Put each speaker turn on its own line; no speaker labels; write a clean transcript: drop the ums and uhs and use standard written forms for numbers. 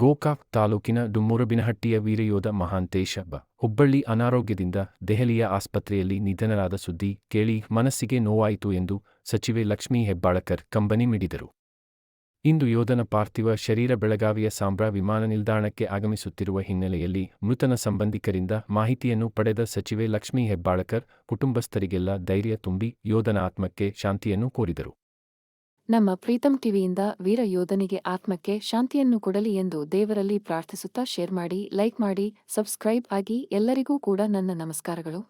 ಗೋಕಾಕ್ ತಾಲೂಕಿನ ಡುಮ್ಮುರಬಿನಹಟ್ಟಿಯ ವೀರಯೋಧ ಮಹಾಂತೇಶ ಹುಬ್ಬಳ್ಳಿ ಅನಾರೋಗ್ಯದಿಂದ ದೆಹಲಿಯ ಆಸ್ಪತ್ರೆಯಲ್ಲಿ ನಿಧನರಾದ ಸುದ್ದಿ ಕೇಳಿ ಮನಸ್ಸಿಗೆ ನೋವಾಯಿತು ಎಂದು ಸಚಿವೆ ಲಕ್ಷ್ಮೀ ಹೆಬ್ಬಾಳಕರ್ ಕಂಬನಿ ಮಿಡಿದರು. ಇಂದು ಯೋಧನ ಪಾರ್ಥಿವ ಶರೀರ ಬೆಳಗಾವಿಯ ಸಾಂಬ್ರಾ ವಿಮಾನ ನಿಲ್ದಾಣಕ್ಕೆ ಆಗಮಿಸುತ್ತಿರುವ ಹಿನ್ನೆಲೆಯಲ್ಲಿ ಮೃತನ ಸಂಬಂಧಿಕರಿಂದ ಮಾಹಿತಿಯನ್ನು ಪಡೆದ ಸಚಿವೆ ಲಕ್ಷ್ಮೀ ಹೆಬ್ಬಾಳಕರ್ ಕುಟುಂಬಸ್ಥರಿಗೆಲ್ಲ ಧೈರ್ಯ ತುಂಬಿ ಯೋಧನ ಆತ್ಮಕ್ಕೆ ಶಾಂತಿಯನ್ನು ಕೋರಿದರು.
ನಮ್ಮ ಪ್ರೀತಂ ಟಿವಿಯಿಂದ ವೀರ ಯೋಧನಿಗೆ ಆತ್ಮಕ್ಕೆ ಶಾಂತಿಯನ್ನು ಕೊಡಲಿ ಎಂದು ದೇವರಲ್ಲಿ ಪ್ರಾರ್ಥಿಸುತ್ತಾ ಶೇರ್ ಮಾಡಿ, ಲೈಕ್ ಮಾಡಿ, ಸಬ್ಸ್ಕ್ರೈಬ್ ಆಗಿ. ಎಲ್ಲರಿಗೂ ಕೂಡ ನನ್ನ ನಮಸ್ಕಾರಗಳು.